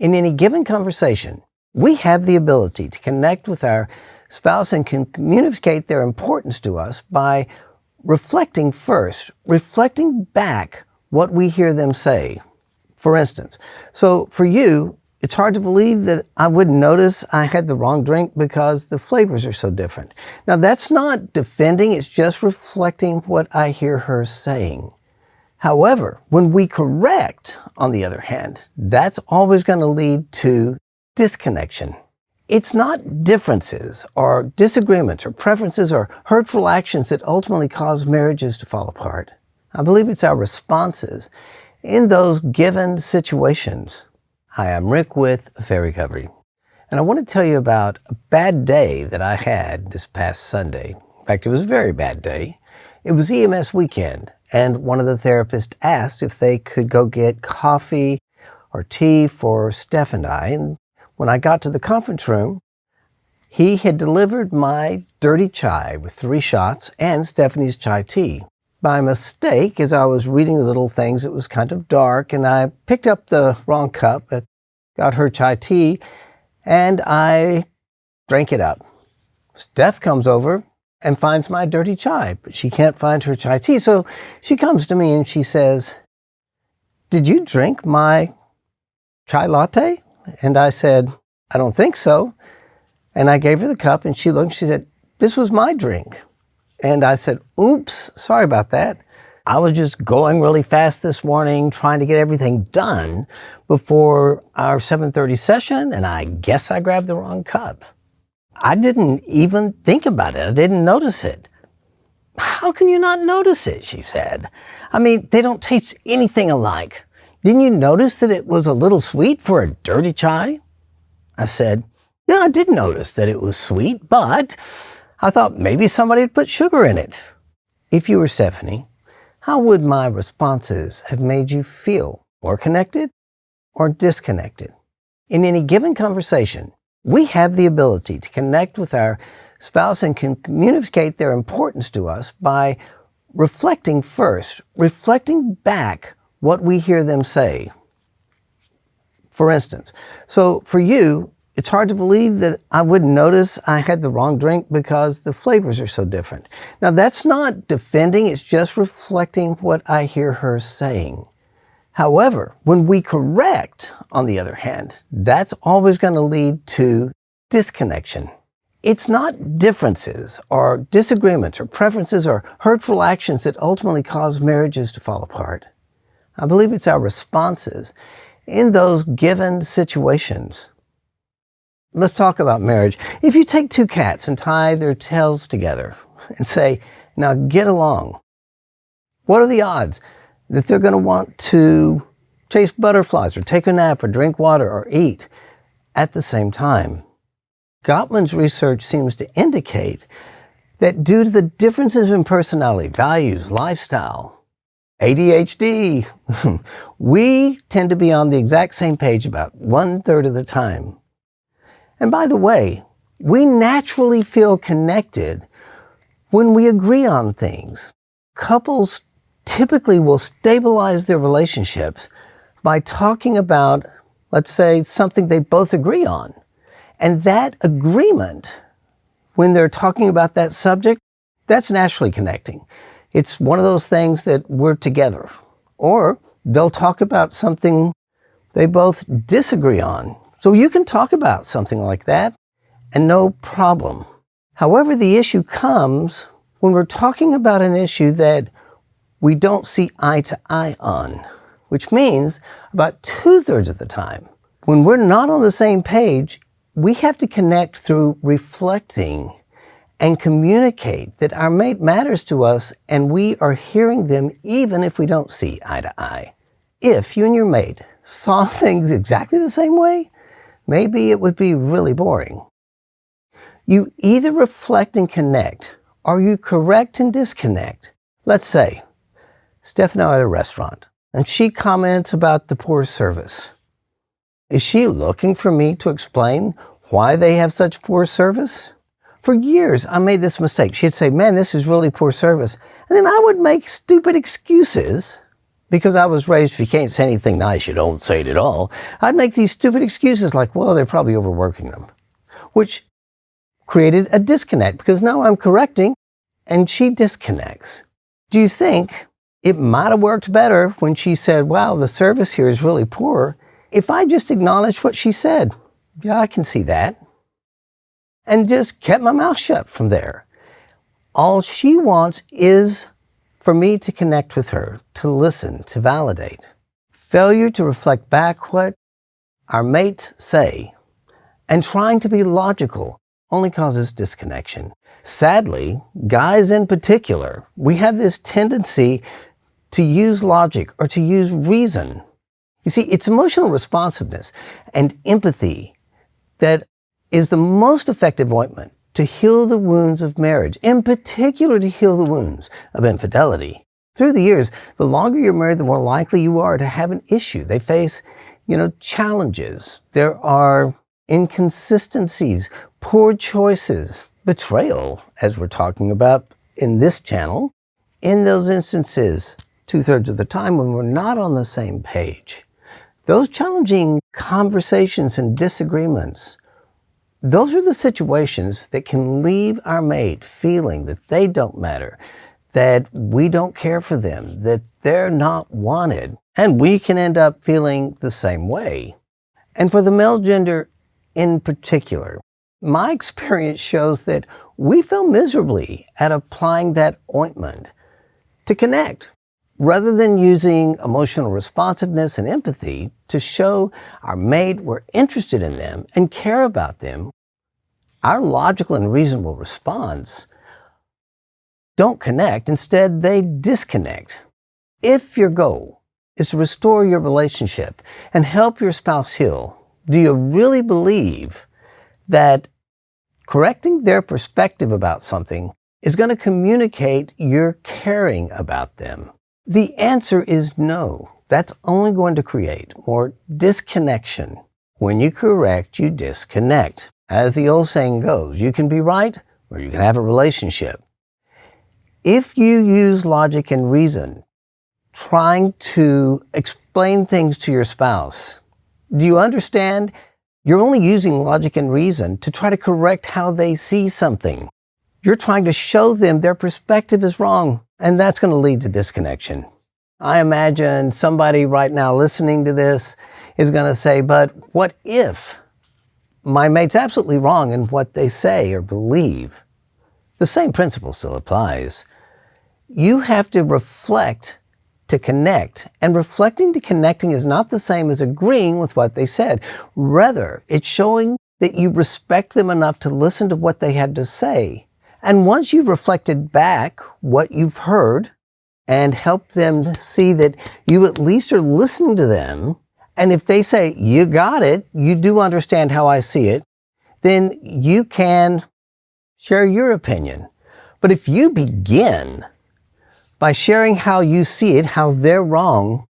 In any given conversation, we have the ability to connect with our spouse and can communicate their importance to us by reflecting first, reflecting back what we hear them say. For instance, so for you, it's hard to believe that I wouldn't notice I had the wrong drink because the flavors are so different. Now, that's not defending, it's just reflecting what I hear her saying. However, when we correct, on the other hand, that's always going to lead to disconnection. It's not differences or disagreements or preferences or hurtful actions that ultimately cause marriages to fall apart. I believe it's our responses in those given situations. Hi, I'm Rick with Affair Recovery, and I want to tell you about a bad day that I had this past Sunday. In fact, it was a very bad day. It was EMS weekend, and one of the therapists asked if they could go get coffee or tea for Steph and I. And when I got to the conference room, he had delivered my dirty chai with 3 shots and Stephanie's chai tea. By mistake, as I was reading the little things, it was kind of dark, and I picked up the wrong cup, got her chai tea, and I drank it up. Steph comes over and finds my dirty chai, but she can't find her chai tea. So she comes to me and she says, "Did you drink my chai latte?" And I said, "I don't think so." And I gave her the cup and she looked and she said, "This was my drink." And I said, "Oops, sorry about that. I was just going really fast this morning trying to get everything done before our 7:30 session, and I guess I grabbed the wrong cup. I didn't even think about it. I didn't notice it." "How can you not notice it?" she said. "I mean, they don't taste anything alike. Didn't you notice that it was a little sweet for a dirty chai?" I said, "Yeah, I did notice that it was sweet, but I thought maybe somebody had put sugar in it." If you were Stephanie, how would my responses have made you feel? More connected or disconnected? In any given conversation, we have the ability to connect with our spouse and can communicate their importance to us by reflecting first, reflecting back what we hear them say. For instance, so for you, it's hard to believe that I wouldn't notice I had the wrong drink because the flavors are so different. Now, that's not defending, it's just reflecting what I hear her saying. However, when we correct, on the other hand, that's always going to lead to disconnection. It's not differences or disagreements or preferences or hurtful actions that ultimately cause marriages to fall apart. I believe it's our responses in those given situations. Let's talk about marriage. If you take 2 cats and tie their tails together and say, "Now get along," what are the odds that they're going to want to chase butterflies or take a nap or drink water or eat at the same time? Gottman's research seems to indicate that due to the differences in personality, values, lifestyle, ADHD, we tend to be on the exact same page about 1/3 of the time. And by the way, we naturally feel connected when we agree on things. Couples typically will stabilize their relationships by talking about, let's say, something they both agree on. And that agreement, when they're talking about that subject, that's naturally connecting. It's one of those things that we're together. Or they'll talk about something they both disagree on. So you can talk about something like that and no problem. However, the issue comes when we're talking about an issue that we don't see eye to eye on, which means about 2/3 of the time, when we're not on the same page, we have to connect through reflecting and communicate that our mate matters to us and we are hearing them even if we don't see eye to eye. If you and your mate saw things exactly the same way, maybe it would be really boring. You either reflect and connect, or you correct and disconnect. Let's say Steph and I are at a restaurant, and she comments about the poor service. Is she looking for me to explain why they have such poor service? For years, I made this mistake. She'd say, "Man, this is really poor service." And then I would make stupid excuses because I was raised, if you can't say anything nice, you don't say it at all, I'd make these stupid excuses like, well, they're probably overworking them, which created a disconnect because now I'm correcting and she disconnects. Do you think it might have worked better when she said, wow, the service here is really poor, if I just acknowledged what she said? Yeah, I can see that. And just kept my mouth shut from there. All she wants is for me to connect with her, to listen, to validate. Failure to reflect back what our mates say and trying to be logical only causes disconnection. Sadly, guys in particular, we have this tendency to use logic or to use reason. You see, it's emotional responsiveness and empathy that is the most effective ointment to heal the wounds of marriage, in particular to heal the wounds of infidelity. Through the years, the longer you're married, the more likely you are to have an issue. They face, challenges. There are inconsistencies, poor choices, betrayal, as we're talking about in this channel. In those instances, 2/3 of the time when we're not on the same page, those challenging conversations and disagreements, those are the situations that can leave our mate feeling that they don't matter, that we don't care for them, that they're not wanted, and we can end up feeling the same way. And for the male gender in particular, my experience shows that we fail miserably at applying that ointment to connect, rather than using emotional responsiveness and empathy to show our mate we're interested in them and care about them. Our logical and reasonable response don't connect. Instead, they disconnect. If your goal is to restore your relationship and help your spouse heal, do you really believe that correcting their perspective about something is going to communicate you're caring about them? The answer is no. That's only going to create more disconnection. When you correct, you disconnect. As the old saying goes, you can be right or you can have a relationship. If you use logic and reason trying to explain things to your spouse, do you understand? You're only using logic and reason to try to correct how they see something. You're trying to show them their perspective is wrong, and that's going to lead to disconnection. I imagine somebody right now listening to this is going to say, but what if my mate's absolutely wrong in what they say or believe? The same principle still applies. You have to reflect to connect, and reflecting to connecting is not the same as agreeing with what they said. Rather, it's showing that you respect them enough to listen to what they had to say. And once you've reflected back what you've heard and helped them see that you at least are listening to them, and if they say, you got it, you do understand how I see it, then you can share your opinion. But if you begin by sharing how you see it, how they're wrong,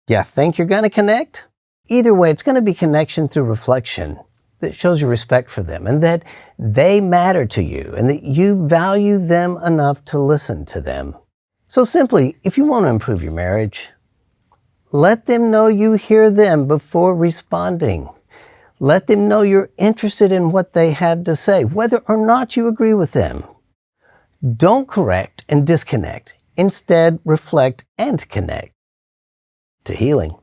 you think you're going to connect? Either way, it's going to be connection through reflection that shows your respect for them and that they matter to you and that you value them enough to listen to them. So simply, if you want to improve your marriage, let them know you hear them before responding. Let them know you're interested in what they have to say, whether or not you agree with them. Don't correct and disconnect. Instead, reflect and connect to healing.